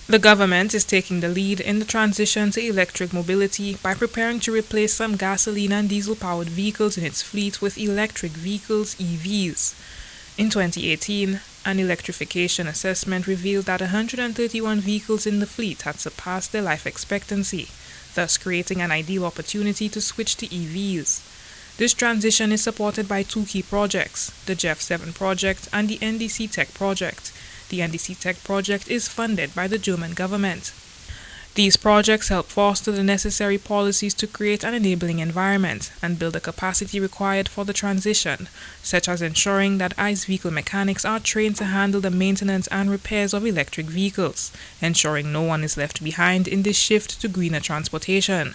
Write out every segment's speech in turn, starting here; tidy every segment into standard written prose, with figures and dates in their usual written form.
The government is taking the lead in the transition to electric mobility by preparing to replace some gasoline and diesel-powered vehicles in its fleet with electric vehicles (EVs). In 2018, an electrification assessment revealed that 131 vehicles in the fleet had surpassed their life expectancy, thus creating an ideal opportunity to switch to EVs. This transition is supported by two key projects, the GEF7 project and the NDC Tech project. The NDC Tech project is funded by the German government. These projects help foster the necessary policies to create an enabling environment and build the capacity required for the transition, such as ensuring that ICE vehicle mechanics are trained to handle the maintenance and repairs of electric vehicles, ensuring no one is left behind in this shift to greener transportation.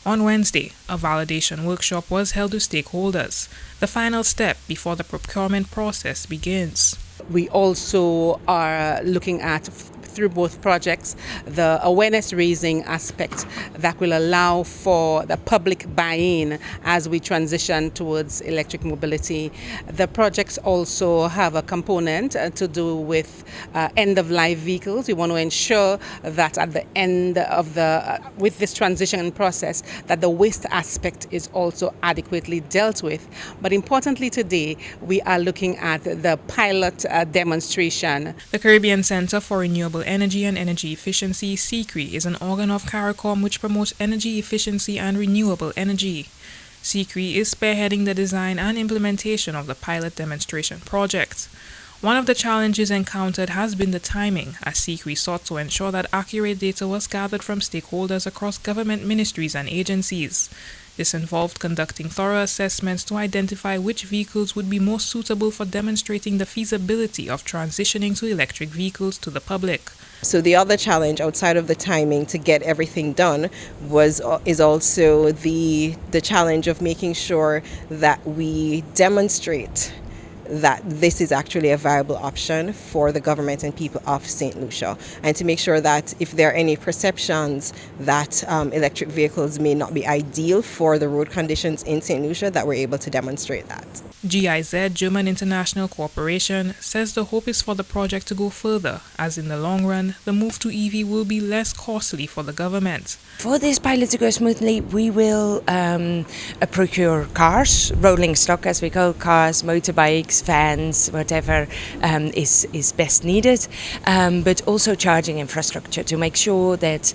On Wednesday, a validation workshop was held with stakeholders, the final step before the procurement process begins. We also are looking at, through both projects, the awareness raising aspect that will allow for the public buy-in as we transition towards electric mobility. The projects also have a component to do with end-of-life vehicles. We want to ensure that at the end of with this transition process, that the waste aspect is also adequately dealt with. But importantly today, we are looking at the pilot demonstration. The Caribbean Center for Renewable Energy and Energy Efficiency, CCRE, is an organ of CARICOM which promotes energy efficiency and renewable energy. CCRE is spearheading the design and implementation of the pilot demonstration project. One of the challenges encountered has been the timing, as CCRE sought to ensure that accurate data was gathered from stakeholders across government ministries and agencies. This involved conducting thorough assessments to identify which vehicles would be most suitable for demonstrating the feasibility of transitioning to electric vehicles to the public. So the other challenge outside of the timing to get everything done is also the challenge of making sure that we demonstrate that this is actually a viable option for the government and people of St. Lucia, and to make sure that if there are any perceptions that electric vehicles may not be ideal for the road conditions in St. Lucia, that we're able to demonstrate that. GIZ, German International Corporation, says the hope is for the project to go further, as in the long run, the move to EV will be less costly for the government. For this pilot to go smoothly, we will procure cars, rolling stock as we call cars, motorbikes, vans, whatever is best needed, but also charging infrastructure to make sure that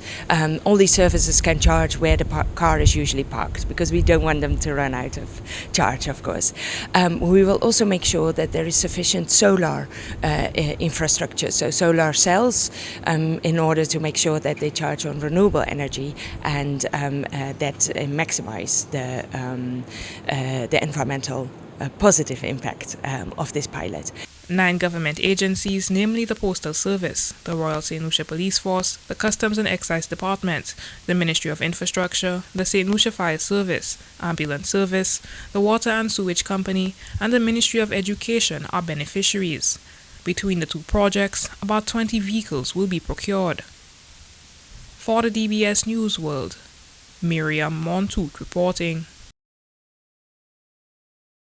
all these services can charge where the car is usually parked, because we don't want them to run out of charge, of course. We will also make sure that there is sufficient solar infrastructure, so solar cells, in order to make sure that they charge on renewable energy and that maximize the environmental positive impact of this pilot. 9 government agencies, namely the Postal Service, the Royal St. Lucia Police Force, the Customs and Excise Department, the Ministry of Infrastructure, the St. Lucia Fire Service, Ambulance Service, the Water and Sewage Company, and the Ministry of Education are beneficiaries. Between the two projects, about 20 vehicles will be procured. For the DBS News World, Miriam Montoute reporting.